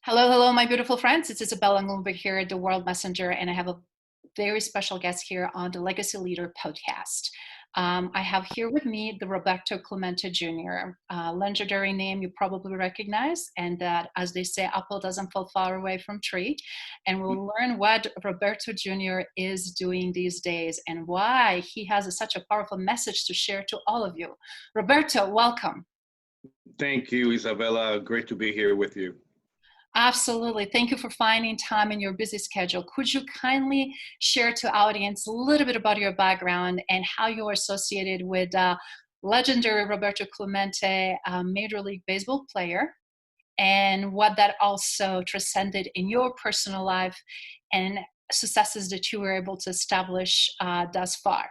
Hello, hello, my beautiful friends. It's Izabela Lundberg here at the World Messenger, and I have a very special guest here on the Legacy Leader podcast. I have here with me the Roberto Clemente Jr., legendary name you probably recognize, and that, as they say, apple doesn't fall far away from tree. And we'll learn what Roberto Jr. is doing these days and why he has such a powerful message to share to all of you. Roberto, welcome. Thank you, Isabella. Great to be here with you. Absolutely. Thank you for finding time in your busy schedule. Could you kindly share to audience a little bit about your background and how you are associated with legendary Roberto Clemente, Major League Baseball player, and what that also transcended in your personal life and successes that you were able to establish thus far?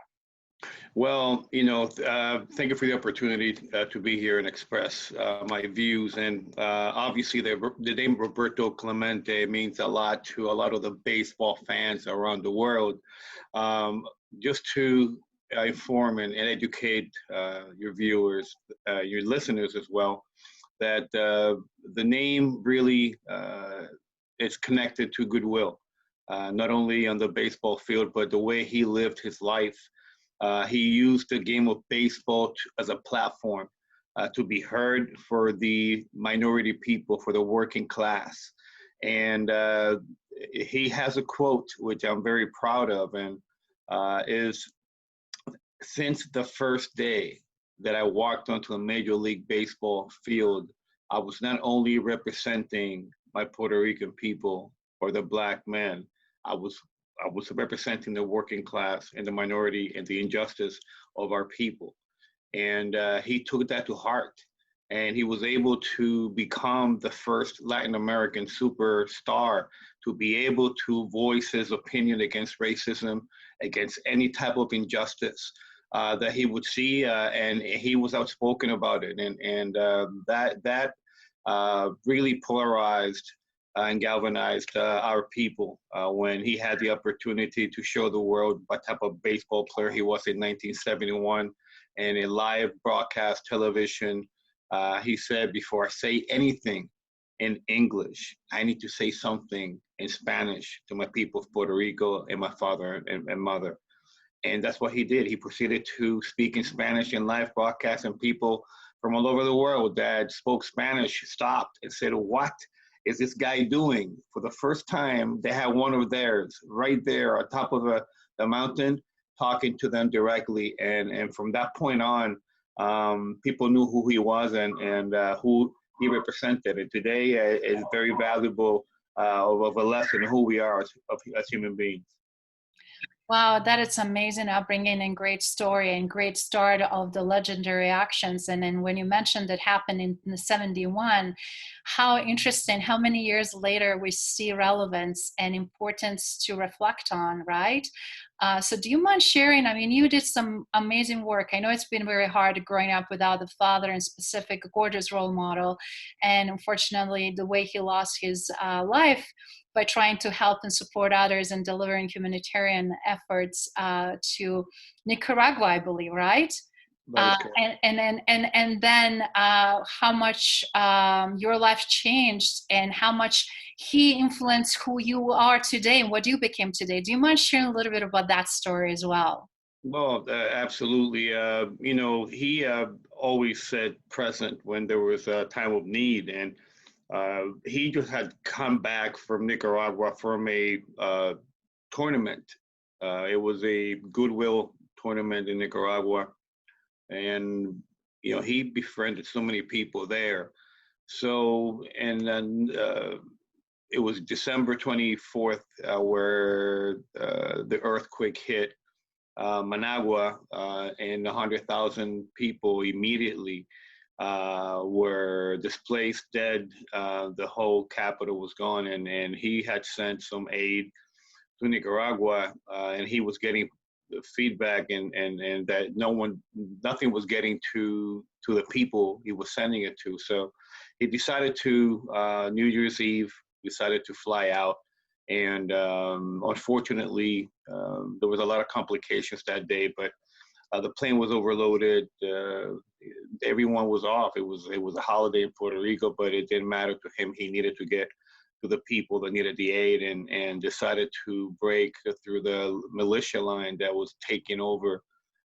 Well, thank you for the opportunity to be here and express my views. And obviously, the name Roberto Clemente means a lot to a lot of the baseball fans around the world. Just to inform and educate your viewers, your listeners as well, that the name really is connected to goodwill, not only on the baseball field, but the way he lived his life. He used the game of baseball as a platform to be heard for the minority people, for the working class. And he has a quote, which I'm very proud of, and is, since the first day that I walked onto a Major League Baseball field, I was not only representing my Puerto Rican people or the Black men, I was I was representing the working class and the minority and the injustice of our people. And he took that to heart. And he was able to become the first Latin American superstar to be able to voice his opinion against racism, against any type of injustice that he would see. And he was outspoken about it. And that really polarized and galvanized our people when he had the opportunity to show the world what type of baseball player he was in 1971. And in live broadcast television, he said, before I say anything in English, I need to say something in Spanish to my people of Puerto Rico and my father and mother. And that's what he did. He proceeded to speak in Spanish in live broadcast, and people from all over the world that spoke Spanish stopped and said, "What is this guy doing?" For the first time, they had one of theirs right there on top of the mountain talking to them directly. And from that point on, people knew who he was and who he represented. And today is very valuable of a lesson in who we are as human beings. Wow, that is amazing upbringing and great story and great start of the legendary actions. And then when you mentioned it happened in the 71, how interesting, how many years later we see relevance and importance to reflect on, right? So do you mind sharing? I mean, you did some amazing work. I know it's been very hard growing up without the father and specific gorgeous role model. And unfortunately, the way he lost his life by trying to help and support others and delivering humanitarian efforts to Nicaragua, I believe, right? That is correct. And then how much your life changed and how much he influenced who you are today and what you became today. Do you mind sharing a little bit about that story as well? Well, absolutely. He always said present when there was a time of need. And he just had come back from Nicaragua from a tournament. It was a goodwill tournament in Nicaragua, and he befriended so many people there. So, and then it was December 24th where the earthquake hit Managua, and 100,000 people immediately were displaced, dead. The whole capital was gone, and he had sent some aid to Nicaragua, and he was getting the feedback and that nothing was getting to the people he was sending it to. So he decided to New Year's Eve, decided to fly out. And unfortunately, there was a lot of complications that day, but the plane was overloaded. Everyone was off. It was a holiday in Puerto Rico, but it didn't matter to him. He needed to get the people that needed the aid, and decided to break through the militia line that was taking over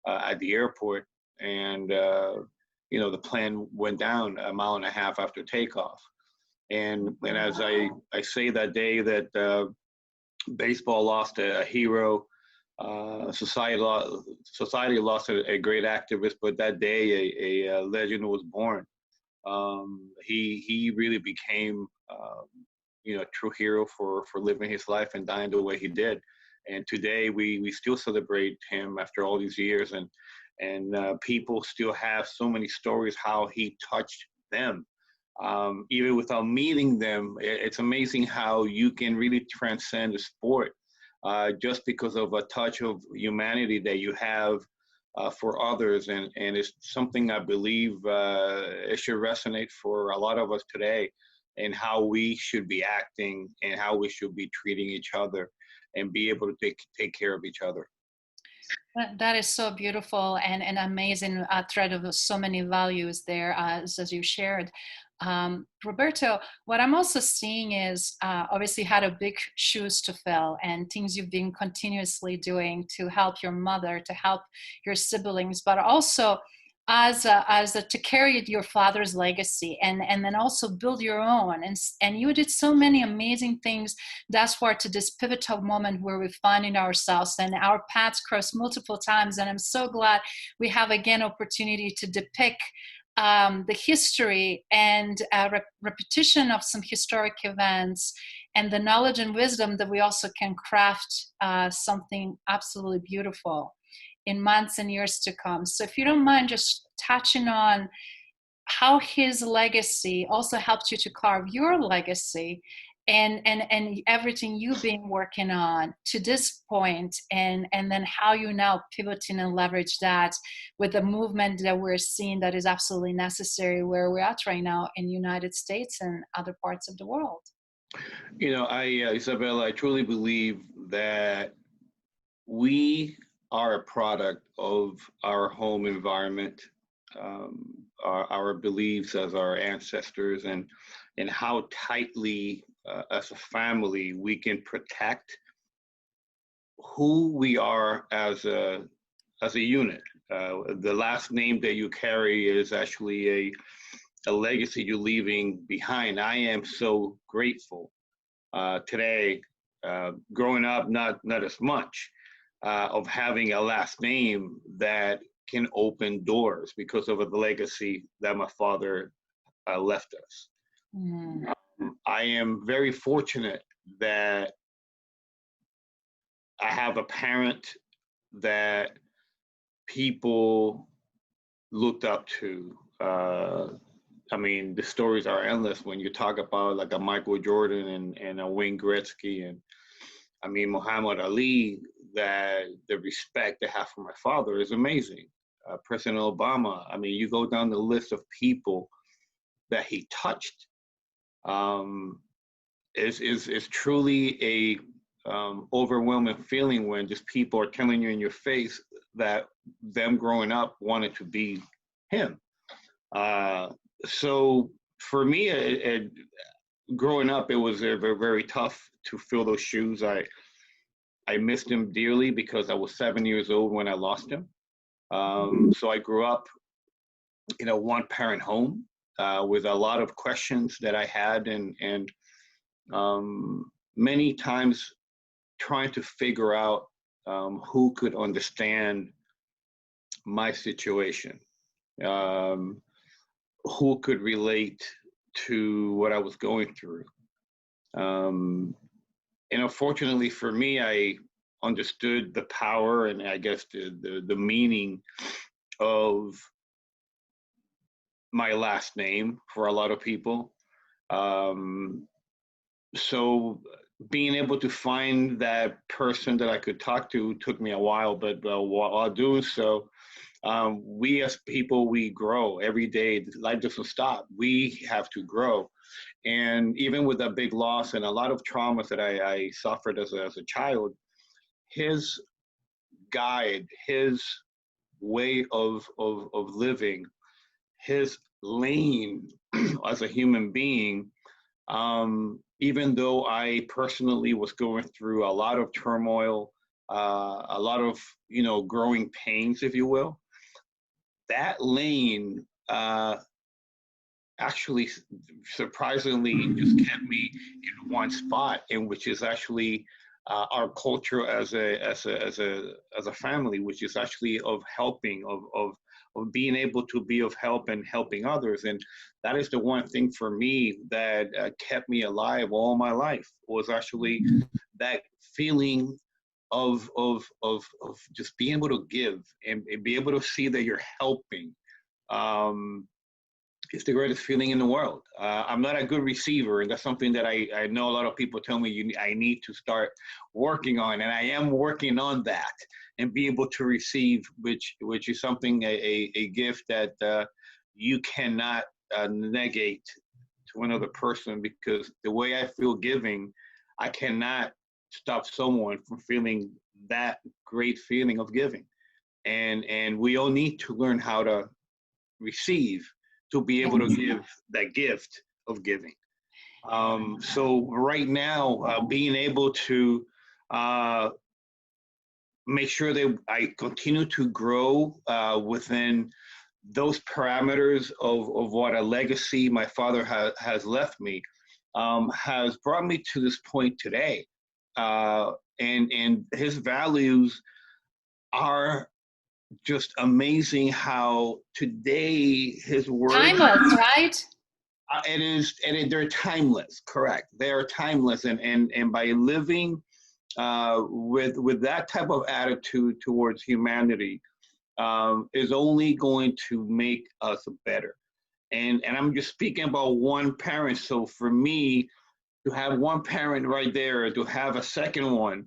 at the airport. And the plane went down a mile and a half after takeoff. And as I say that day that baseball lost a hero, society lost a great activist, but that day a legend was born. He really became a true hero for living his life and dying the way he did. And today we still celebrate him after all these years, and people still have so many stories how he touched them. Even without meeting them, it's amazing how you can really transcend the sport just because of a touch of humanity that you have for others. And it's something I believe it should resonate for a lot of us today, and how we should be acting and how we should be treating each other and be able to take care of each other. That is so beautiful, and an amazing thread of so many values there, as you shared. Roberto, what I'm also seeing is obviously had a big shoes to fill, and things you've been continuously doing to help your mother, to help your siblings, but also to carry your father's legacy, and then also build your own. And you did so many amazing things thus far to this pivotal moment where we're finding ourselves, and our paths crossed multiple times. And I'm so glad we have again opportunity to depict the history and repetition of some historic events, and the knowledge and wisdom that we also can craft something absolutely beautiful in months and years to come. So if you don't mind just touching on how his legacy also helped you to carve your legacy, and everything you've been working on to this point, and then how you now pivoting and leverage that with the movement that we're seeing that is absolutely necessary where we're at right now in the United States and other parts of the world. Izabela, I truly believe that we are a product of our home environment, our beliefs as our ancestors, and how tightly as a family we can protect who we are as a unit. The last name that you carry is actually a legacy you're leaving behind. I am so grateful today, growing up, not as much, of having a last name that can open doors because of the legacy that my father left us. Mm. I am very fortunate that I have a parent that people looked up to. I mean, the stories are endless when you talk about like a Michael Jordan and a Wayne Gretzky, and I mean, Muhammad Ali, that the respect they have for my father is amazing. President Obama, I mean, you go down the list of people that he touched, is truly a overwhelming feeling when just people are telling you in your face that them growing up wanted to be him. So for me, growing up, it was very, very tough to fill those shoes. I missed him dearly because I was 7 years old when I lost him. So I grew up in a one-parent home with a lot of questions that I had, and many times trying to figure out who could understand my situation, who could relate to what I was going through. And unfortunately for me, I understood the power and I guess the meaning of my last name for a lot of people. So being able to find that person that I could talk to took me a while, but while doing so, we as people, we grow every day. Life doesn't stop. We have to grow. And even with a big loss and a lot of traumas that I suffered as a child, his guide, his way of living, his lane as a human being even though I personally was going through a lot of turmoil, a lot of, growing pains, if you will, that lane actually surprisingly just kept me in one spot, in which is actually our culture as a family, which is actually of helping, of being able to be of help and helping others. And that is the one thing for me that kept me alive all my life, was actually that feeling of just being able to give, and be able to see that you're helping. Um, it's the greatest feeling in the world. I'm not a good receiver, and that's something that I know a lot of people tell me I need to start working on, and I am working on that, and be able to receive, which is something, a gift that you cannot negate to another person, because the way I feel giving, I cannot stop someone from feeling that great feeling of giving. And we all need to learn how to receive, to be able to give that gift of giving. So right now, being able to uh, make sure that I continue to grow within those parameters of what a legacy my father has left me, has brought me to this point today. And his values are just amazing, how today his words, Timeless, right? it is, and they're timeless. Correct, they are timeless. And by living with that type of attitude towards humanity, is only going to make us better. And I'm just speaking about one parent. So for me to have one parent right there, to have a second one,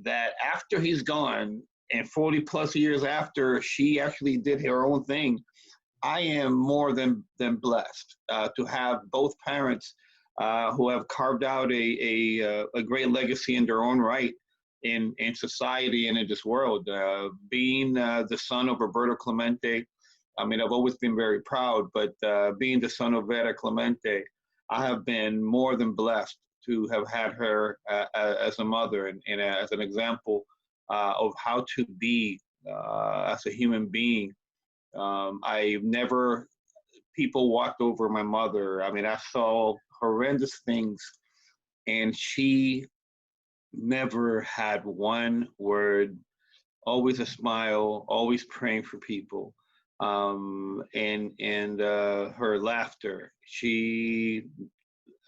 that after he's gone, and 40 plus years after she actually did her own thing, I am more than blessed to have both parents who have carved out a great legacy in their own right, in society and in this world. Being the son of Roberto Clemente, I mean, I've always been very proud, but being the son of Vera Clemente, I have been more than blessed to have had her as a mother, and as an example of how to be as a human being. I never, people walked over my mother. I mean, I saw horrendous things, and she never had one word, always a smile, always praying for people. And her laughter,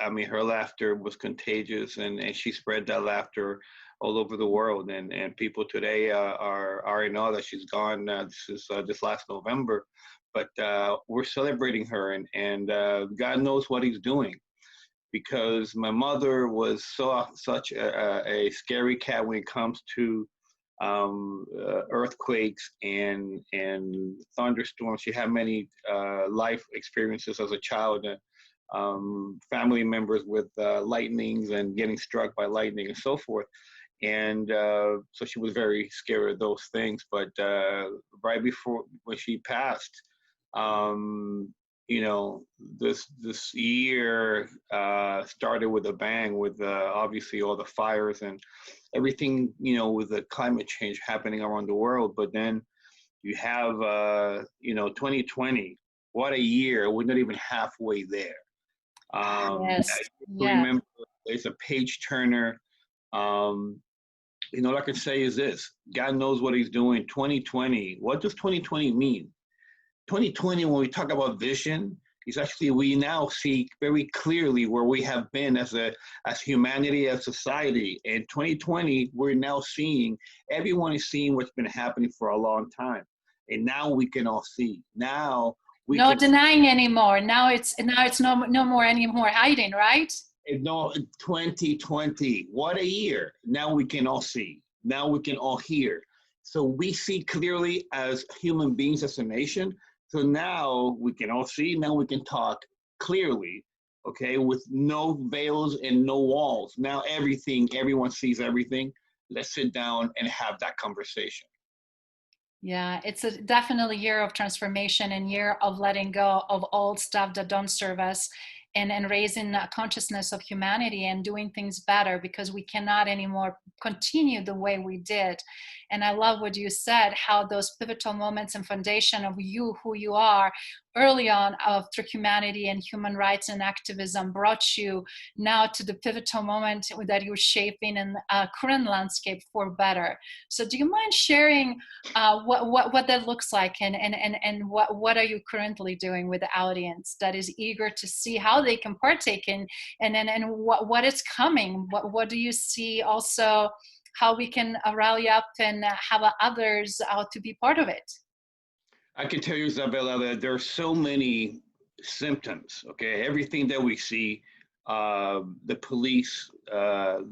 I mean, her laughter was contagious, and she spread that laughter all over the world. And people today are in awe that she's gone. This last November, but we're celebrating her, and God knows what He's doing, because my mother was such a scary cat when it comes to earthquakes and thunderstorms. She had many life experiences as a child. Family members with lightnings and getting struck by lightning and so forth. And so she was very scared of those things. But right before, when she passed, um, this year started with a bang, with obviously all the fires and everything, with the climate change happening around the world. But then you have, 2020. What a year! We're not even halfway there. Yes, I yes. remember it's a page turner. Um, all I can say is this: God knows what He's doing. 2020. What does 2020 mean? 2020, when we talk about vision, is actually, we now see very clearly where we have been as humanity, as society. In 2020, we're now seeing, everyone is seeing what's been happening for a long time, and now we can all see. Now we No can. denying anymore. Now it's no more anymore hiding, right? No, 2020, what a year. Now we can all see. Now we can all hear. So we see clearly as human beings, as a nation. So now we can all see. Now we can talk clearly, okay, with no veils and no walls. Now everyone sees everything. Let's sit down and have that conversation. Yeah, it's a definitely year of transformation and year of letting go of old stuff that don't serve us, and raising consciousness of humanity and doing things better, because we cannot anymore continue the way we did. And I love what you said, how those pivotal moments and foundation of you, who you are early on through humanity and human rights and activism brought you now to the pivotal moment that you're shaping in current landscape for better. So do you mind sharing what that looks like, and what are you currently doing with the audience that is eager to see how they can partake in, and what is coming? What do you see also, how we can rally up and have others to be part of it? I can tell you, Izabela, that there are so many symptoms. Okay, everything that we see, the police,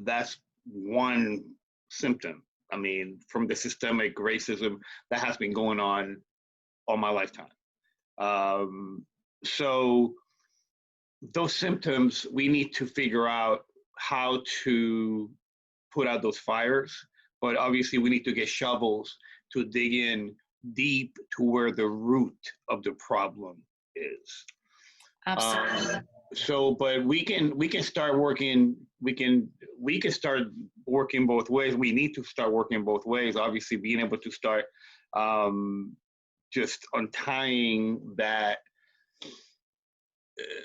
that's one symptom. I mean, from the systemic racism that has been going on all my lifetime. So those symptoms, we need to figure out how to put out those fires, but obviously we need to get shovels to dig in deep to where the root of the problem is. Absolutely. But we can start working. We can start working both ways. We need to start working both ways. Obviously, being able to start just untying that.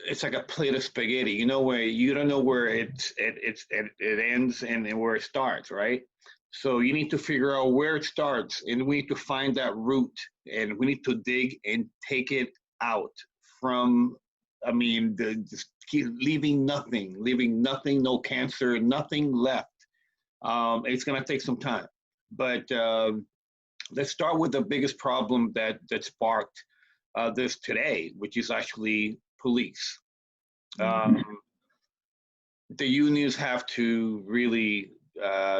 It's like a plate of spaghetti. You know, where you don't know where it ends and where it starts, right? So you need to figure out where it starts, and we need to find that root, and we need to dig and take it out from. I mean, just leaving nothing, no cancer, nothing left. It's going to take some time, but let's start with the biggest problem that sparked this today, which is actually police. The unions have to really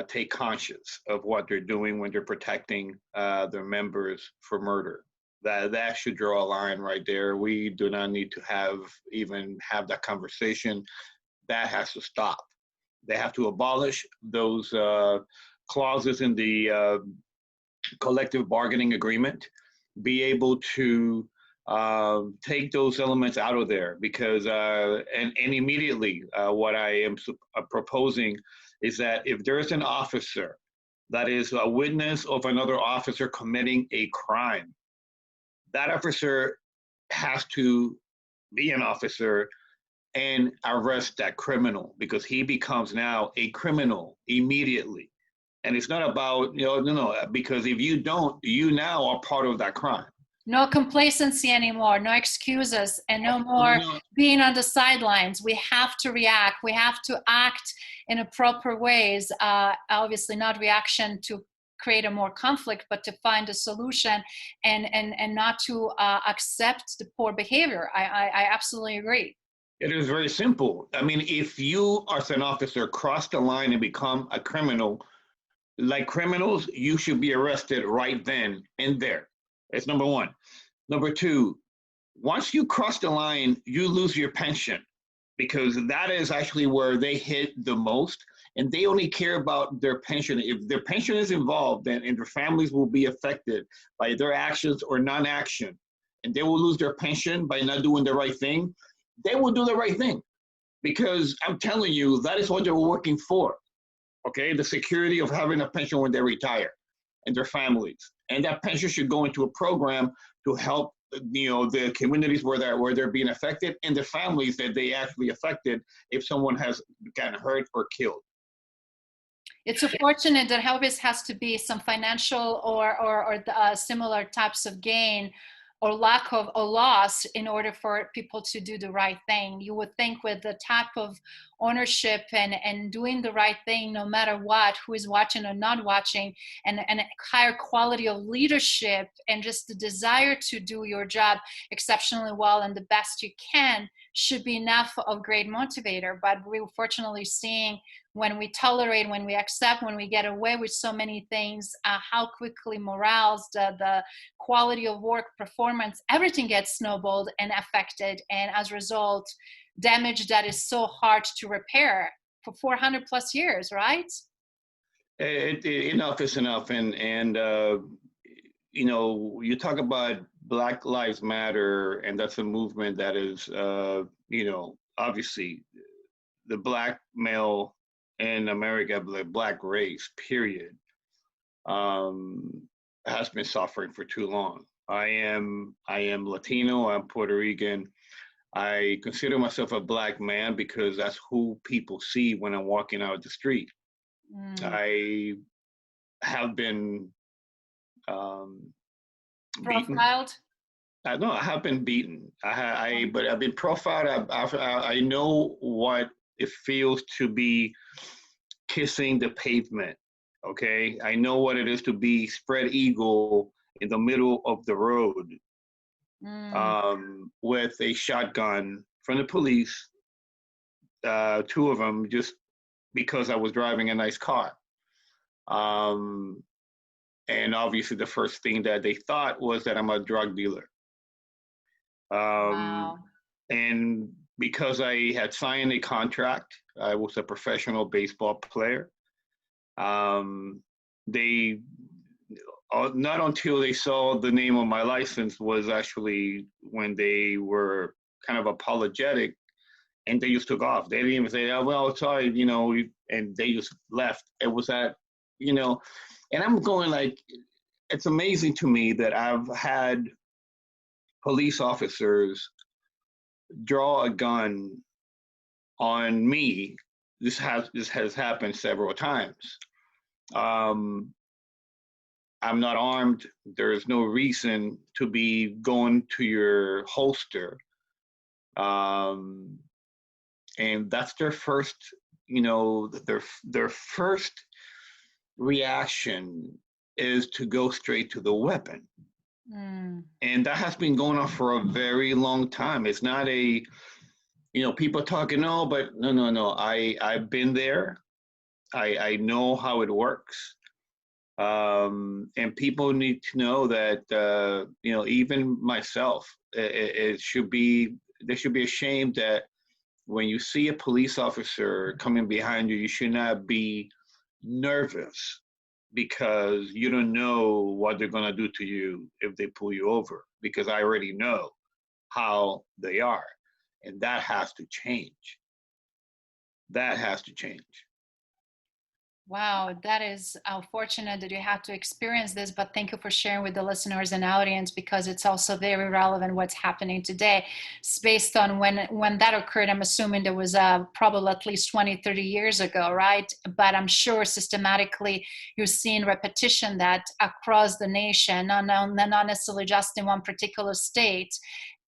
take conscience of what they're doing when they're protecting their members for murder. That should draw a line right there. We do not need to even have that conversation. That has to stop. They have to abolish those clauses in the collective bargaining agreement, be able to take those elements out of there, because and immediately what I am proposing is that if there's an officer that is a witness of another officer committing a crime, that officer has to be an officer and arrest that criminal, because he becomes now a criminal immediately. And it's not about, no, because if you don't, you now are part of that crime. No complacency anymore, no excuses, and no more being on the sidelines. We have to react. We have to act in a proper ways. Obviously, not reaction to create a more conflict, but to find a solution, and not to accept the poor behavior. I absolutely agree. It is very simple. I mean, if you, as an officer, cross the line and become a criminal, like criminals, you should be arrested right then and there. That's number one. Number two, once you cross the line, you lose your pension, because that is actually where they hit the most, and they only care about their pension. If their pension is involved, then and their families will be affected by their actions or non-action, and they will lose their pension by not doing the right thing. They will do the right thing, because I'm telling you, that is what they're working for. Okay, the security of having a pension when they retire, and their families, and that pension should go into a program to help the communities where they're being affected, and the families that they actually affected if someone has gotten hurt or killed. It's unfortunate that always has to be some financial or similar types of gain or lack of or loss in order for people to do the right thing. You would think with the type of ownership and doing the right thing, no matter what, who is watching or not watching, and higher quality of leadership, and just the desire to do your job exceptionally well and the best you can, should be enough of great motivator. But we're fortunately seeing, when we tolerate, when we accept, when we get away with so many things, how quickly morals, the quality of work, performance, everything gets snowballed and affected. And as a result, damage that is so hard to repair for 400 plus years, right? Enough is enough. And you talk about Black Lives Matter, and that's a movement that is, obviously the black male in America, the black race, period, has been suffering for too long. I am Latino. I'm Puerto Rican. I consider myself a black man because that's who people see when I'm walking out the street. Mm. I have been um, beaten. Profiled. I know I have been beaten. But I've been profiled. I know what it feels to be kissing the pavement. Okay, I know what it is to be spread eagle in the middle of the road, Mm. with a shotgun from the police, two of them, just because I was driving a nice car. Um, and obviously, the first thing that they thought was that I'm a drug dealer. Um, Wow. and because I had signed a contract, I was a professional baseball player. Um, they not until they saw the name on my license was actually when they were kind of apologetic, and they just took off. They didn't even say, "Oh, well, sorry," and they just left. It was that, you know, and I'm going like, it's amazing to me that I've had police officers draw a gun on me. This has happened several times. Um, I'm not armed. There is no reason to be going to your holster. Um, and that's their first, their first reaction is to go straight to the weapon. Mm. And that has been going on for a very long time. It's not people talking, no, but no, no, no. I've been there. I know how it works. And people need to know that even myself, it should be they should be ashamed that when you see a police officer coming behind you, you should not be nervous because you don't know what they're going to do to you if they pull you over, because I already know how they are, and that has to change. That has to change. Wow, that is unfortunate that you have to experience this, but thank you for sharing with the listeners and audience because it's also very relevant what's happening today. It's based on when that occurred. I'm assuming there was probably at least 20, 30 years ago, right? But I'm sure systematically you're seeing repetition that across the nation, not necessarily just in one particular state.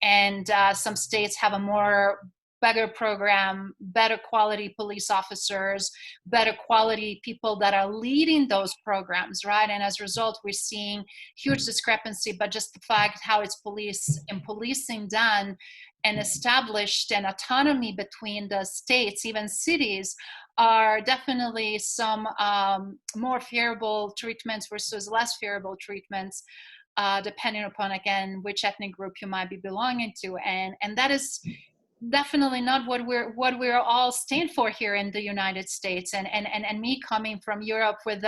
And some states have a more better program, better quality police officers, better quality people that are leading those programs, right? And as a result, we're seeing huge discrepancy, but just the fact how it's policing done and established an autonomy between the states, even cities, are definitely some more favorable treatments versus less favorable treatments, depending upon, again, which ethnic group you might be belonging to. And that is definitely not what we're all stand for here in the United States. And me coming from Europe with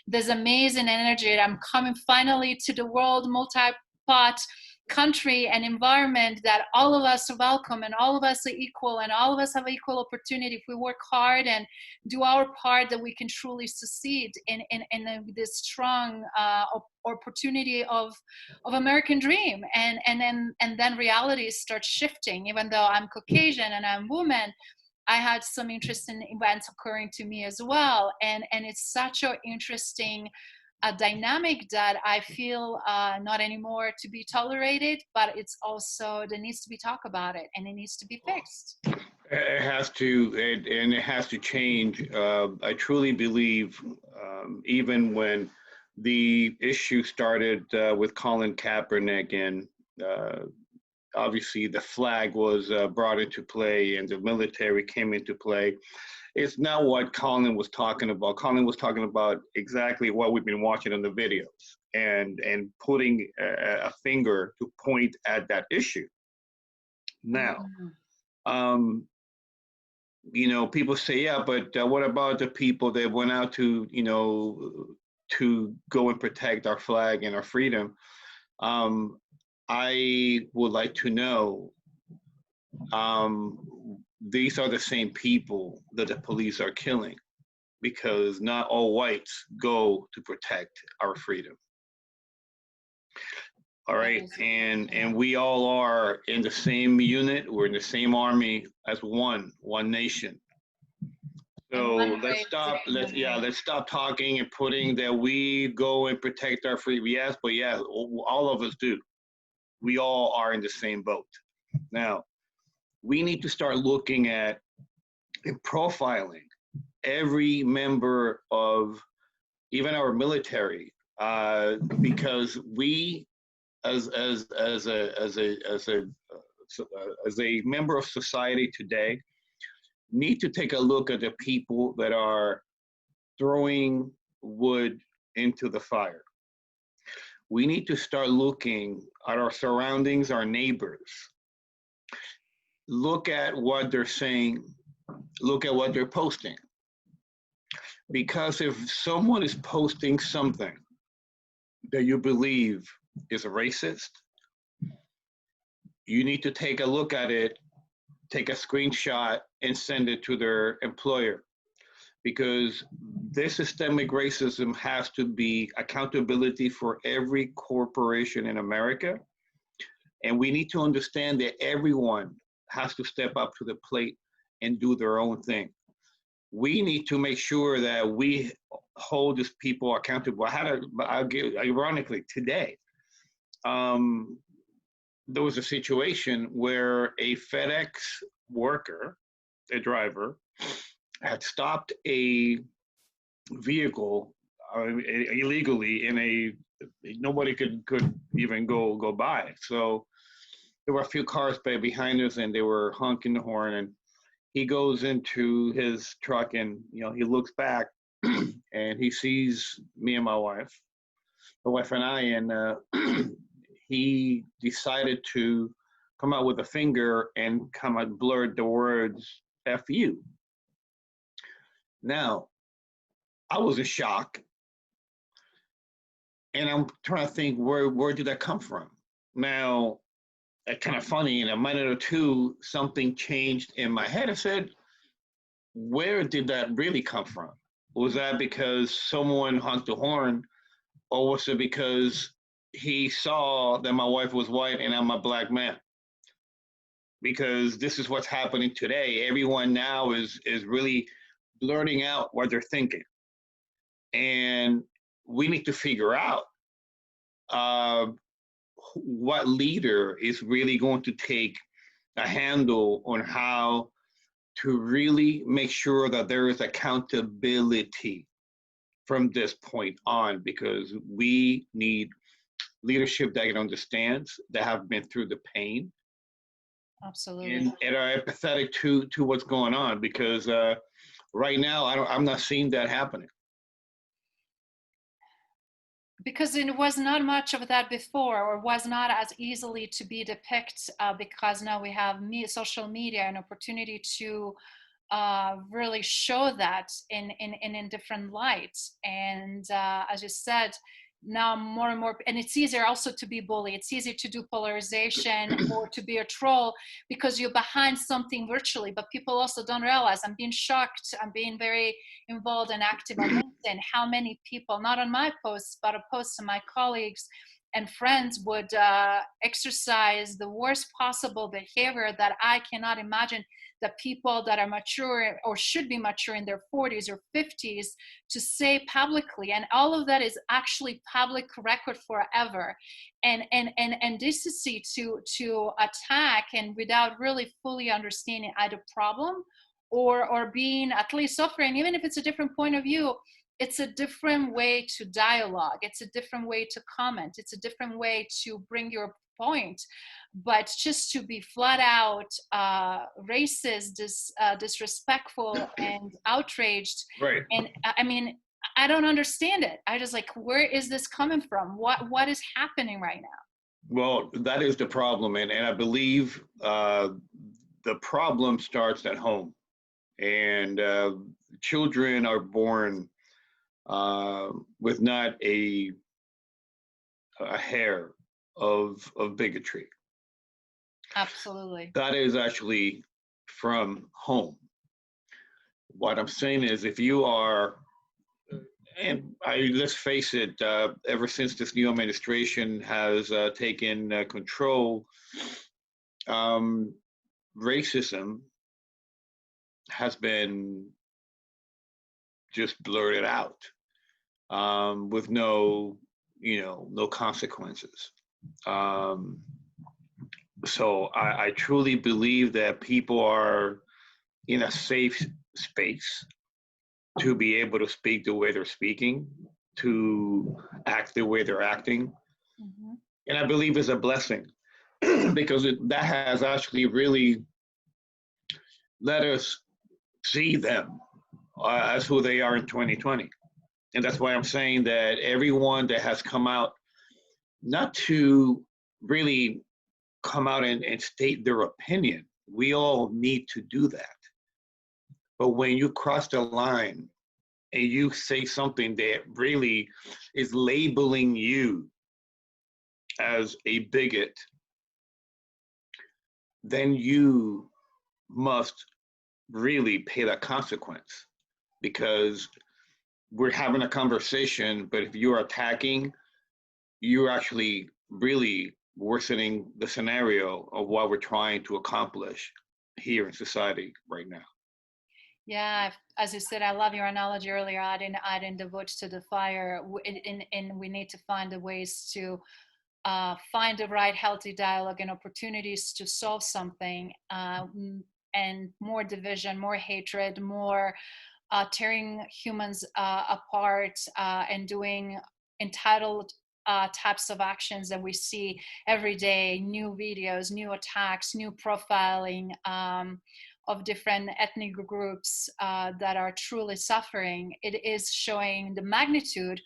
this amazing energy that I'm coming finally to the world multi-pot country and environment that all of us are welcome and all of us are equal and all of us have equal opportunity if we work hard and do our part, that we can truly succeed in this strong opportunity of American dream. And then realities start shifting. Even though I'm Caucasian and I'm woman, I had some interesting events occurring to me as well. And it's such an interesting dynamic that I feel not anymore to be tolerated, but it's also there needs to be talk about it and it needs to be fixed. It has to, and it has to change. I truly believe, even when the issue started with Colin Kaepernick, and obviously the flag was brought into play and the military came into play, it's not what Colin was talking about. Colin was talking about exactly what we've been watching in the videos, and putting a finger to point at that issue. Now, Mm. um, people say, yeah, but what about the people that went out to go and protect our flag and our freedom? I would like to know, um, these are the same people that the police are killing, because not all whites go to protect our freedom. All right, and we all are in the same unit. We're in the same army as one nation. So let's stop. Let's stop talking and putting that we go and protect our freedom. Yes, but yeah, all of us do. We all are in the same boat. Now, we need to start looking at and profiling every member of even our military, because we, as a member of society today, need to take a look at the people that are throwing wood into the fire. We need to start looking at our surroundings, our neighbors. Look at what they're saying. Look at what they're posting. Because if someone is posting something that you believe is racist, you need to take a look at it, take a screenshot, and send it to their employer. Because this systemic racism has to be accountability for every corporation in America. And we need to understand that everyone has to step up to the plate and do their own thing. We need to make sure that we hold these people accountable. Ironically, today, there was a situation where a FedEx worker, a driver, had stopped a vehicle illegally in a, nobody could even go by. So there were a few cars behind us, and they were honking the horn, and he goes into his truck, and he looks back and he sees me and my wife and I, and he decided to come out with a finger and come out blurred the words "F you." Now, I was in shock, and I'm trying to think, where did that come from? Now, it's kind of funny, in a minute or two, something changed in my head. I said, where did that really come from? Was that because someone honked the horn, or was it because he saw that my wife was white and I'm a black man? Because this is what's happening today. Everyone now is really blurting out what they're thinking. And we need to figure out what leader is really going to take a handle on how to really make sure that there is accountability from this point on, because we need leadership that understands, that have been through the pain. Absolutely. And are empathetic to what's going on, because right now I'm not seeing that happening. Because it was not much of that before, or was not as easily to be depicted, because now we have social media, an opportunity to really show that in different lights. And as you said, now more and more, and it's easier also to be bullied. It's easy to do polarization or to be a troll because you're behind something virtually, but people also don't realize. I'm being shocked. I'm being very involved and active on LinkedIn. How many people, not on my posts, but a post to my colleagues and friends, would exercise the worst possible behavior that I cannot imagine that people that are mature or should be mature in their 40s or 50s to say publicly. And all of that is actually public record forever. And decency to attack, and without really fully understanding either problem or being at least offering, even if it's a different point of view, it's a different way to dialogue. It's a different way to comment. It's a different way to bring your point. But just to be flat out racist, disrespectful, and outraged, right? And I mean, I don't understand it. I just like, where is this coming from? What is happening right now? Well, that is the problem, and I believe the problem starts at home, and children are born with not a hair of bigotry. Absolutely. That is actually from home. What I'm saying is, if you are, and let's face it, ever since this new administration has taken control, um, racism has been just blurted out, with no, no consequences. Um, so I truly believe that people are in a safe space to be able to speak the way they're speaking, to act the way they're acting. Mm-hmm. And I believe it's a blessing because that has actually really let us see them as who they are in 2020. And that's why I'm saying that everyone that has come out, not to really come out and state their opinion, we all need to do that. But when you cross the line and you say something that really is labeling you as a bigot, then you must really pay that consequence, because we're having a conversation, but if you're attacking, you're actually really worsening the scenario of what we're trying to accomplish here in society right now. Yeah, as you said, I love your analogy earlier, adding the wood to the fire. And we need to find the ways to find the right healthy dialogue and opportunities to solve something. And more division, more hatred, more tearing humans apart, and doing entitled types of actions that we see every day, new videos, new attacks, new profiling of different ethnic groups that are truly suffering. It is showing the magnitude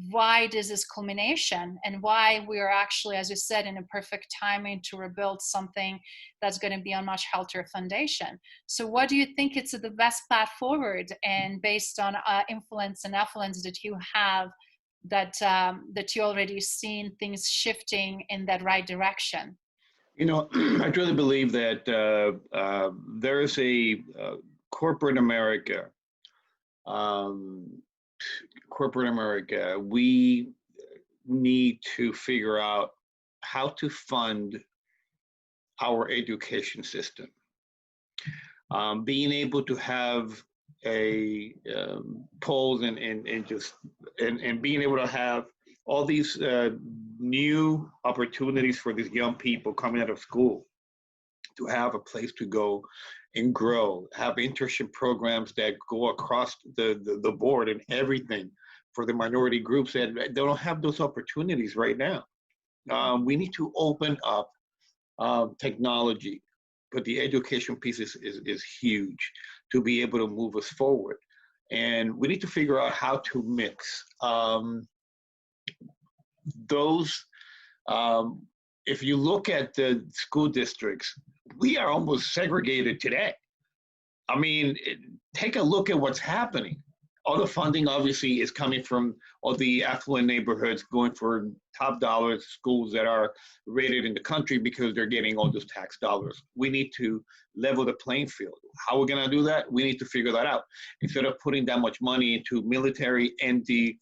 why this is culmination and why we are actually, as you said, in a perfect timing to rebuild something that's going to be on much healthier foundation. So what do you think is the best path forward, and based on influence and affluence that you have, that you already seen things shifting in that right direction? I truly believe that there is a corporate America. Um, corporate America, we need to figure out how to fund our education system. Being able to have a polls and being able to have all these new opportunities for these young people coming out of school to have a place to go and grow, have internship programs that go across the board and everything for the minority groups that they don't have those opportunities right now. We need to open up technology, but the education piece is huge to be able to move us forward. And we need to figure out how to mix those. If you look at the school districts, we are almost segregated today. I mean, take a look at what's happening. All the funding obviously is coming from all the affluent neighborhoods going for top dollar schools that are rated in the country because they're getting all those tax dollars. We need to level the playing field. How we're gonna do that? We need to figure that out. Instead of putting that much money into military and the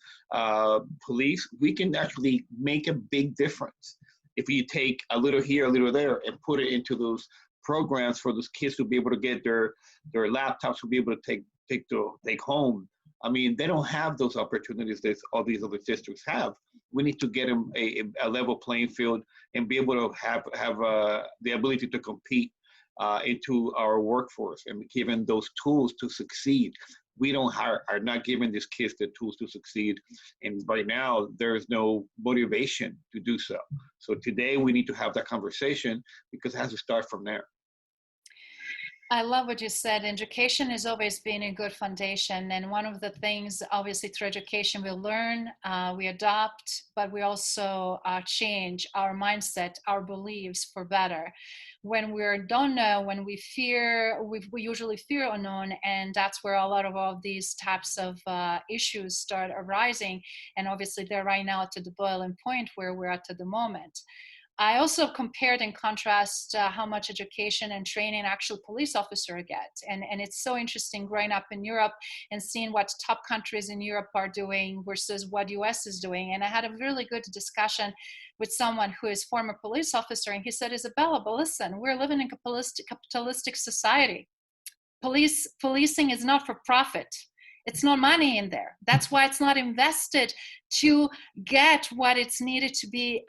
police, we can actually make a big difference. If you take a little here, a little there, and put it into those programs for those kids to be able to get their laptops to be able to take home. I mean, they don't have those opportunities that all these other districts have. We need to get them a level playing field and be able to have the ability to compete into our workforce and given those tools to succeed. We don't are not giving these kids the tools to succeed, and right now there is no motivation to do so. So today we need to have that conversation because it has to start from there. I love what you said. Education has always been a good foundation. And one of the things, obviously, through education, we learn, we adopt, but we also change our mindset, our beliefs for better. When we don't know, when we fear, we usually fear unknown. And that's where a lot of all these types of issues start arising. And obviously, they're right now to the boiling point where we're at the moment. I also compared and contrast how much education and training actual police officer get. And it's so interesting growing up in Europe and seeing what top countries in Europe are doing versus what US is doing. And I had a really good discussion with someone who is former police officer, and he said, Izabela, but listen, we're living in a capitalistic society. Policing is not for profit. It's not money in there. That's why it's not invested to get what it's needed to be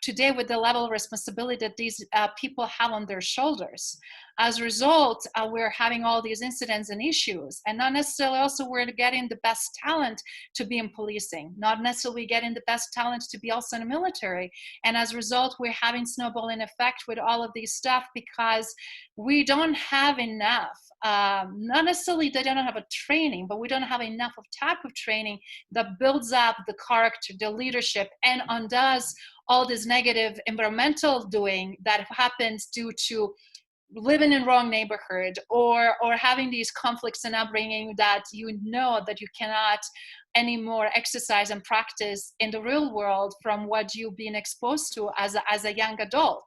today with the level of responsibility that these people have on their shoulders. As a result, we're having all these incidents and issues, and not necessarily also we're getting the best talent to be in policing, not necessarily getting the best talent to be also in the military. And as a result, we're having snowballing effect with all of these stuff because we don't have enough. Not necessarily they don't have a training, but we don't have enough of type of training that builds up the character, the leadership, and undoes all this negative environmental doing that happens due to living in wrong neighborhood or having these conflicts in upbringing that you know that you cannot anymore exercise and practice in the real world from what you've been exposed to as a young adult.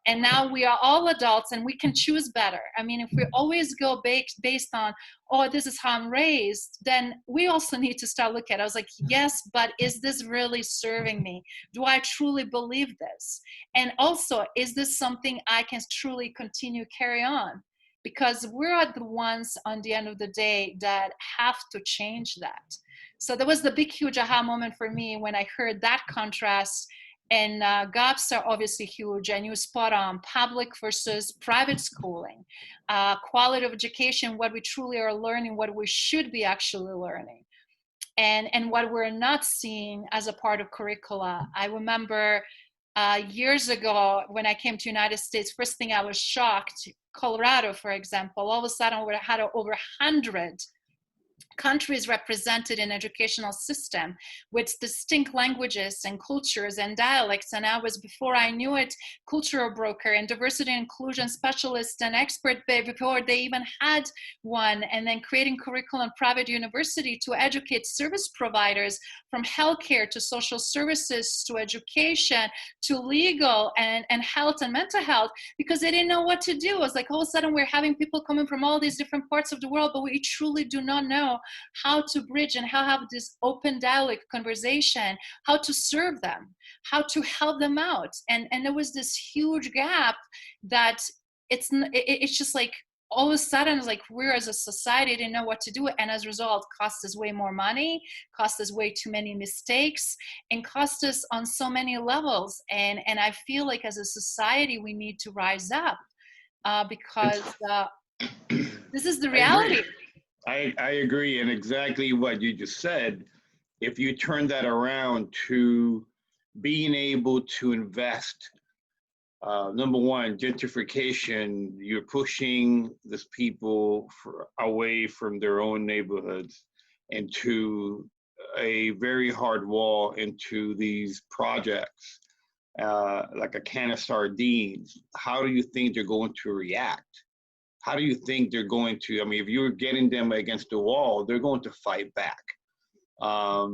And now we are all adults and we can choose better. I mean, if we always go based on, oh, this is how I'm raised, then we also need to start looking at it. I was like, yes, but is this really serving me? Do I truly believe this? And also, is this something I can truly continue carry on? Because we're the ones on the end of the day that have to change that. So that was the big, huge aha moment for me when I heard that contrast. And gaps are obviously huge, and you spot on public versus private schooling, quality of education, what we truly are learning, what we should be actually learning, and what we're not seeing as a part of curricula. I remember years ago when I came to United States, first thing I was shocked, Colorado, for example, all of a sudden we had over 100 countries represented in educational system with distinct languages and cultures and dialects. And I was, before I knew it, cultural broker and diversity and inclusion specialist and expert before they even had one. And then creating curriculum private university to educate service providers from healthcare to social services to education to legal and health and mental health, because they didn't know what to do. It was like all of a sudden we're having people coming from all these different parts of the world, but we truly do not know how to bridge and how have this open dialogue conversation, how to serve them, how to help them out. And there was this huge gap that it's just like all of a sudden it's like we're as a society didn't know what to do, and as a result cost us way more money, cost us way too many mistakes, and cost us on so many levels. And I feel like as a society we need to rise up because this is the reality. I agree, and exactly what you just said. If you turn that around to being able to invest, number one, gentrification, you're pushing these people away from their own neighborhoods into a very hard wall into these projects, like a can of sardines. How do you think they're going to react? How do you think they're going to, I mean, if you're getting them against the wall, they're going to fight back. But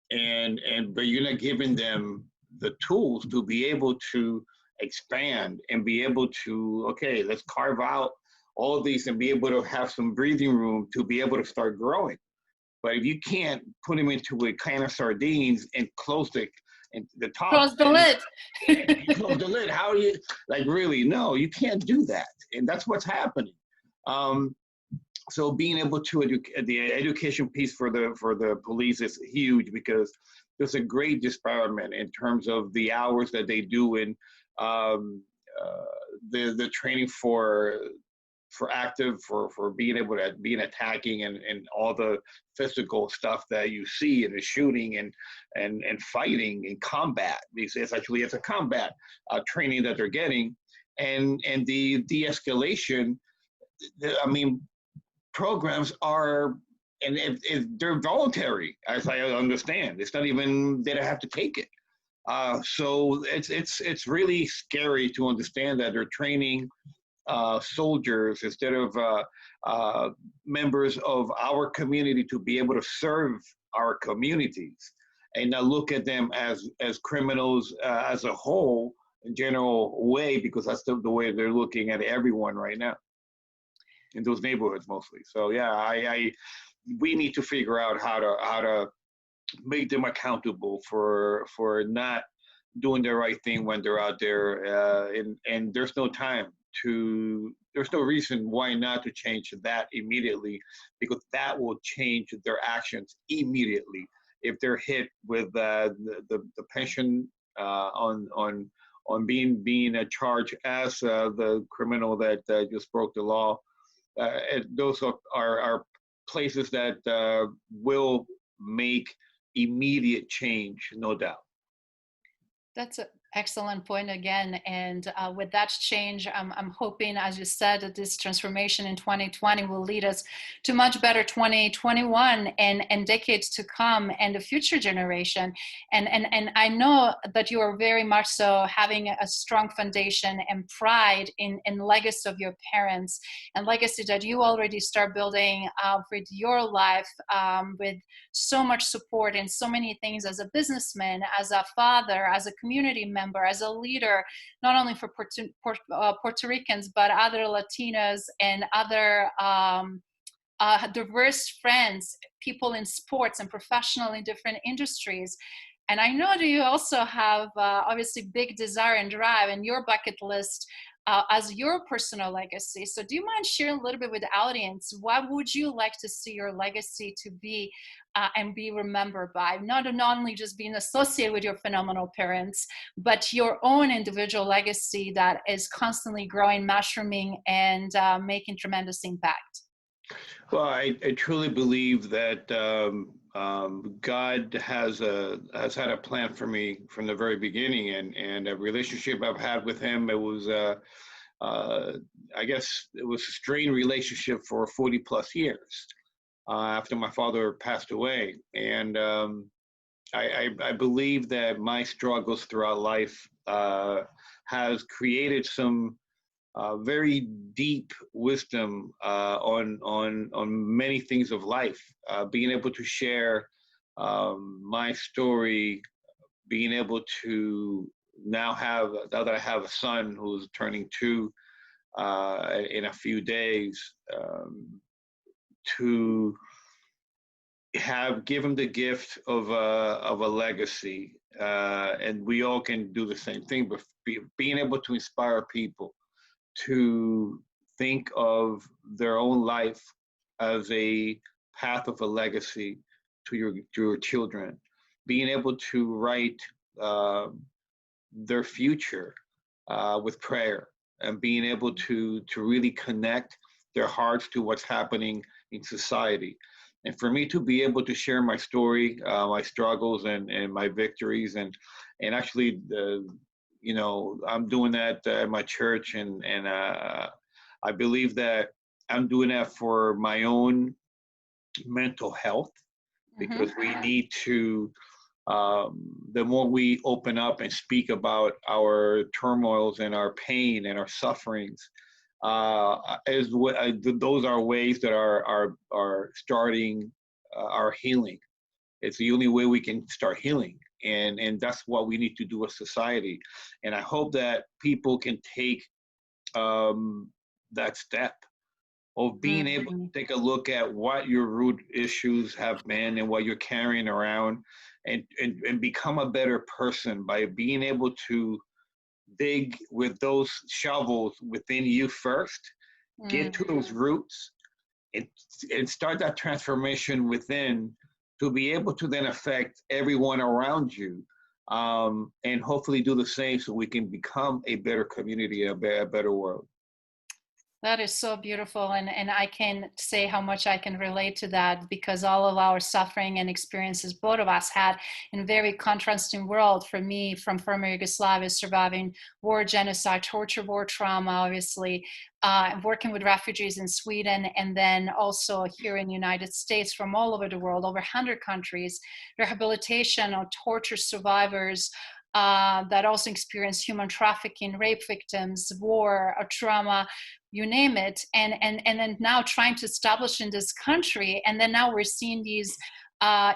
you're not giving them the tools to be able to expand and be able to, okay, let's carve out all of these and be able to have some breathing room to be able to start growing. But if you can't put them into a can of sardines and close the top. Close the lid. Close the lid. How do you, like, really? No, you can't do that. And that's what's happening. So being able to the education piece for the police is huge, because there's a great disparagement in terms of the hours that they do in the training for being able to be attacking and all the physical stuff that you see in the shooting and fighting and combat. It's a combat training that they're getting, and the de-escalation. I mean, programs are, and if they're voluntary, as I understand. It's not even they don't have to take it. So it's really scary to understand that they're training soldiers instead of members of our community to be able to serve our communities, and not look at them as criminals as a whole, general way, because that's the way they're looking at everyone right now in those neighborhoods mostly. So yeah, we need to figure out how to make them accountable for not doing the right thing when they're out there, and there's no reason why not to change that immediately, because that will change their actions immediately if they're hit with the pension on being charged as the criminal that just broke the law. Those are places that will make immediate change, no doubt. That's an excellent point again. And with that change, I'm hoping, as you said, that this transformation in 2020 will lead us to much better 2021 and decades to come, and the future generation. And I know that you are very much so having a strong foundation and pride in legacy of your parents, and legacy that you already start building with your life, with so much support and so many things as a businessman, as a father, as a community member, as a leader, not only for Puerto Ricans, but other Latinos and other diverse friends, people in sports and professional in different industries. And I know that you also have obviously big desire and drive in your bucket list as your personal legacy. So do you mind sharing a little bit with the audience? What would you like to see your legacy to be and be remembered by? Not only just being associated with your phenomenal parents, but your own individual legacy that is constantly growing, mushrooming, and making tremendous impact. Well, I truly believe that God has had a plan for me from the very beginning, and a relationship I've had with Him. It was, I guess, it was a strained relationship for 40 plus years after my father passed away, and I believe that my struggles throughout life has created some very deep wisdom on many things of life. Being able to share my story, being able to now that I have a son who's turning 2 in a few days, to give him the gift of a legacy, and we all can do the same thing, but being able to inspire people to think of their own life as a path of a legacy to your children, being able to write their future with prayer, and being able to really connect their hearts to what's happening in society. And for me to be able to share my story, my struggles, and my victories, and actually I'm doing that at my church, and I believe that I'm doing that for my own mental health, because we need to, the more we open up and speak about our turmoils and our pain and our sufferings, those are ways that are starting our healing. It's the only way we can start healing. And that's what we need to do as society. And I hope that people can take that step of being able to take a look at what your root issues have been and what you're carrying around, and become a better person by being able to dig with those shovels within you first, get to those roots, and start that transformation within, to be able to then affect everyone around you, and hopefully do the same, so we can become a better community, a better world. That is so beautiful. And I can say how much I can relate to that, because all of our suffering and experiences both of us had in very contrasting world. For me, from former Yugoslavia, surviving war, genocide, torture, war trauma, obviously, working with refugees in Sweden, and then also here in the United States, from all over the world, over 100 countries, rehabilitation of torture survivors, that also experience human trafficking, rape victims, war, or trauma, you name it, and then now trying to establish in this country, and then now we're seeing these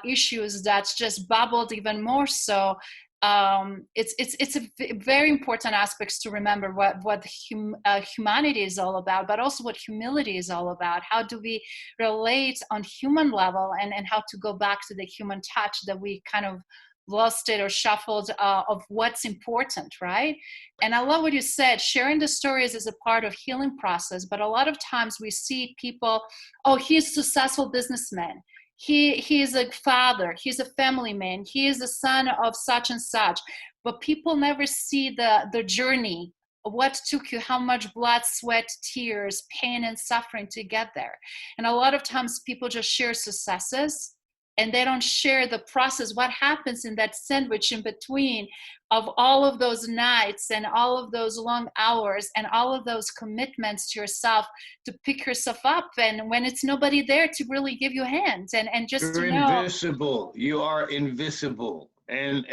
issues that's just bubbled even more so. it's a very important aspects to remember what humanity is all about, but also what humility is all about. How do we relate on human level, and how to go back to the human touch that we kind of lost it or shuffled, of what's important, right? And I love what you said. Sharing the stories is a part of healing process, but a lot of times we see people, oh, he's a successful businessman, he is a father, he's a family man, he is the son of such and such, but people never see the journey, what took you, how much blood, sweat, tears, pain, and suffering to get there. And a lot of times people just share successes, and they don't share the process, what happens in that sandwich in between of all of those nights and all of those long hours and all of those commitments to yourself to pick yourself up, and when it's nobody there to really give you hands, and just You're to know. invisible. You are invisible. And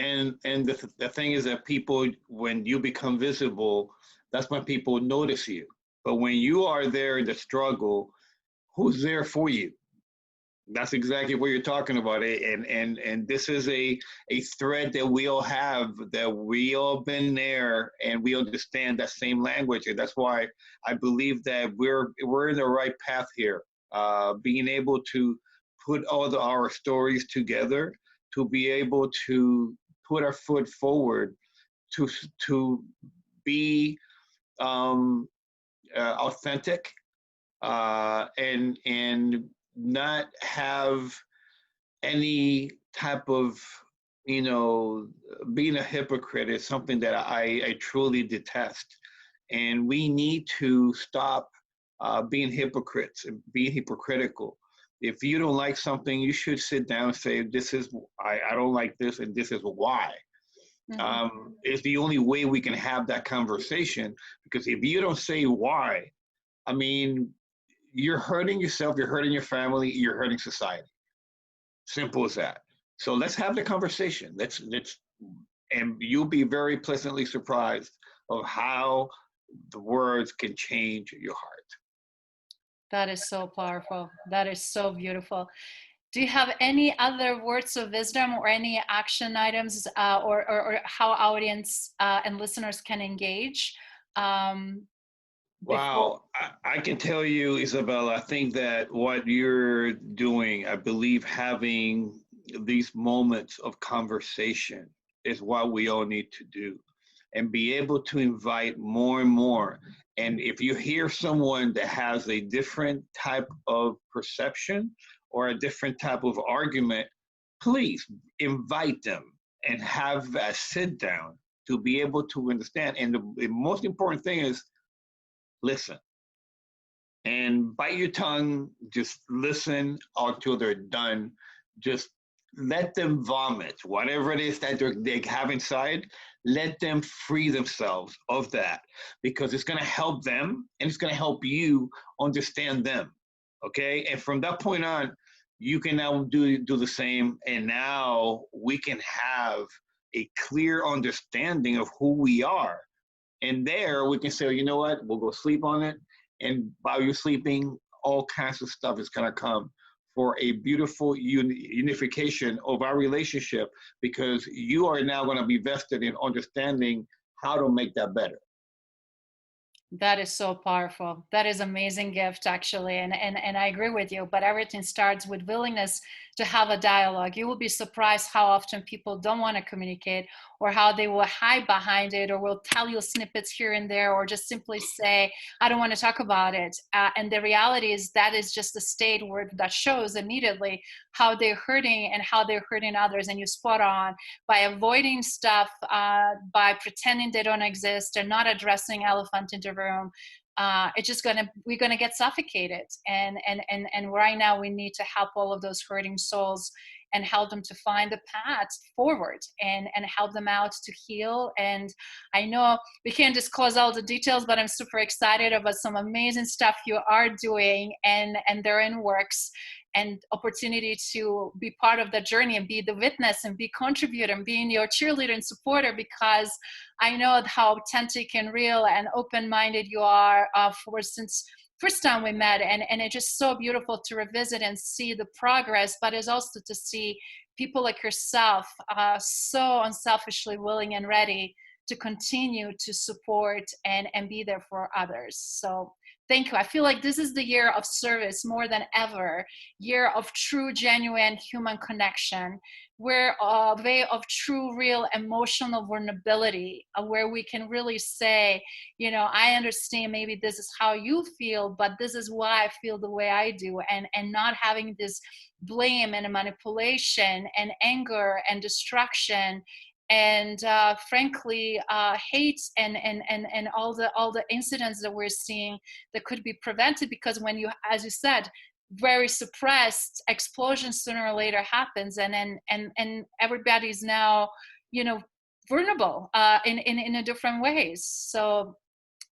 the thing is that people, when you become visible, that's when people notice you. But when you are there in the struggle, who's there for you? That's exactly what you're talking about. And this is a thread that we all have, that we all been there, and we understand that same language. And that's why I believe that we're in the right path here. Being able to put our stories together, to be able to put our foot forward, to be um, authentic, and not have any type of, being a hypocrite is something that I truly detest. And we need to stop being hypocrites and being hypocritical. If you don't like something, you should sit down and say, I don't like this, and this is why. It's the only way we can have that conversation, because if you don't say why, I mean, you're hurting yourself, you're hurting your family, you're hurting society. Simple as that. So let's have the conversation. And you'll be very pleasantly surprised of how the words can change your heart. That is so powerful. That is so beautiful. Do you have any other words of wisdom or any action items, or how audience and listeners can engage before? Wow, I can tell you, Isabella, I think that what you're doing, I believe having these moments of conversation is what we all need to do, and be able to invite more and more. And if you hear someone that has a different type of perception or a different type of argument, please invite them and have a sit down to be able to understand. And the most important thing is listen, and bite your tongue. Just listen until they're done. Just let them vomit whatever it is that they have inside. Let them free themselves of that, because it's going to help them and it's going to help you understand them. Okay, and from that point on, you can now do the same, and now we can have a clear understanding of who we are. And there we can say, you know what, we'll go sleep on it. And while you're sleeping, all kinds of stuff is going to come for a beautiful unification of our relationship, because you are now going to be vested in understanding how to make that better. That is so powerful. That is amazing gift, actually. And I agree with you, but everything starts with willingness to have a dialogue. You will be surprised how often people don't want to communicate, or how they will hide behind it, or will tell you snippets here and there, or just simply say, I don't want to talk about it. And the reality is that is just a state where that shows immediately how they're hurting and how they're hurting others. And you spot on, by avoiding stuff, by pretending they don't exist and not addressing elephant in the room. It's just we're gonna get suffocated, and right now we need to help all of those hurting souls and help them to find the path forward, and help them out to heal. And I know we can't disclose all the details, but I'm super excited about some amazing stuff you are doing, and they're in works, and opportunity to be part of the journey and be the witness and be contributor and being your cheerleader and supporter, because I know how authentic and real and open-minded you are, since first time we met, and it's just so beautiful to revisit and see the progress, but it's also to see people like yourself so unselfishly willing and ready to continue to support and be there for others. So thank you. I feel like this is the year of service more than ever, year of true, genuine human connection, where a way of true, real emotional vulnerability, where we can really say, you know, I understand maybe this is how you feel, but this is why I feel the way I do, and not having this blame and manipulation and anger and destruction and frankly hate and all the incidents that we're seeing that could be prevented, because when you, as you said, very suppressed, explosion sooner or later happens, and then and everybody's now, you know, vulnerable in a different ways. So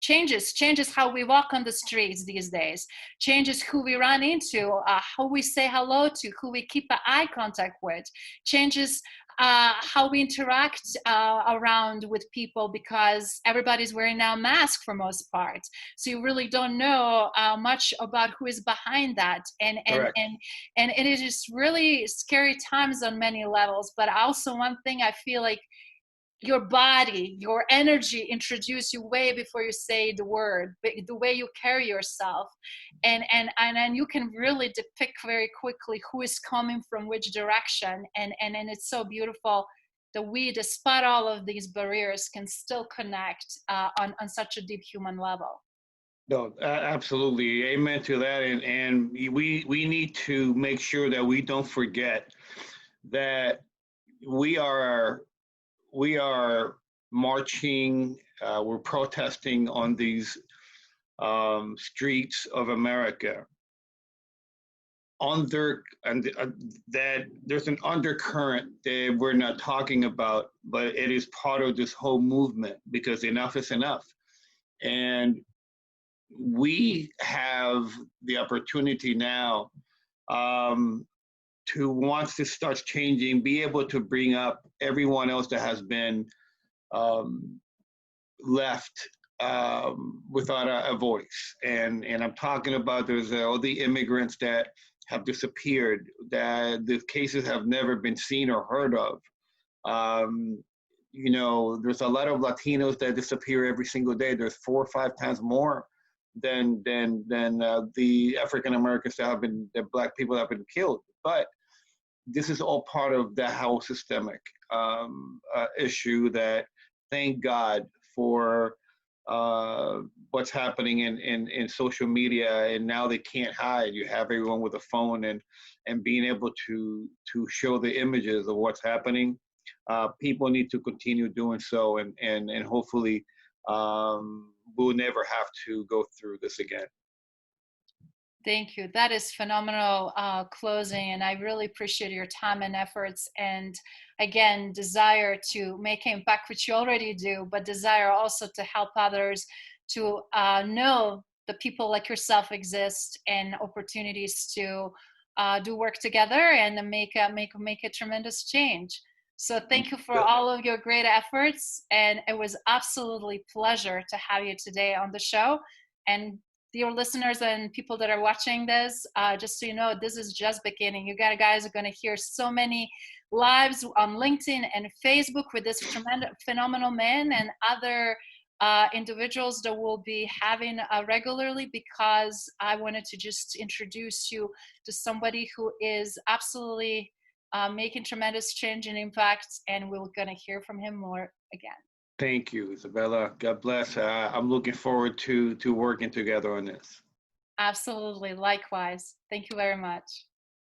changes how we walk on the streets these days, changes who we run into, how we say hello to, who we keep eye contact with, changes how we interact around with people, because everybody's wearing now masks for most part, so you really don't know much about who is behind that, Correct. and it is just really scary times on many levels. But also one thing I feel like your body, your energy introduce you way before you say the word, the way you carry yourself, and you can really depict very quickly who is coming from which direction, and it's so beautiful that we, despite all of these barriers, can still connect on such a deep human level. No, absolutely. Amen to that. And we need to make sure that we don't forget that we are we are marching, we're protesting on these streets of America. And that there's an undercurrent that we're not talking about, but it is part of this whole movement, because enough is enough. And we have the opportunity now to, once this starts changing, be able to bring up everyone else that has been left without a voice. And I'm talking about, there's all the immigrants that have disappeared, that the cases have never been seen or heard of. You know, there's a lot of Latinos that disappear every single day. There's 4 or 5 times more than the African Americans that have been, the Black people that have been killed. But this is all part of the whole systemic issue that, thank God for what's happening in social media, and now they can't hide. You have everyone with a phone, and being able to show the images of what's happening. People need to continue doing so, and hopefully we'll never have to go through this again. Thank you. That is phenomenal closing, and I really appreciate your time and efforts, and again, desire to make impact, which you already do, but desire also to help others to know the people like yourself exist, and opportunities to do work together and make a tremendous change. So thank you for all of your great efforts, and it was absolutely pleasure to have you today on the show. And dear listeners and people that are watching this, just so you know, this is just beginning. You guys are going to hear so many lives on LinkedIn and Facebook with this tremendous, phenomenal man, and other individuals that we'll be having regularly, because I wanted to just introduce you to somebody who is absolutely making tremendous change and impact, and we're going to hear from him more again. Thank you, Izabela. God bless. I'm looking forward to working together on this. Absolutely. Likewise. Thank you very much.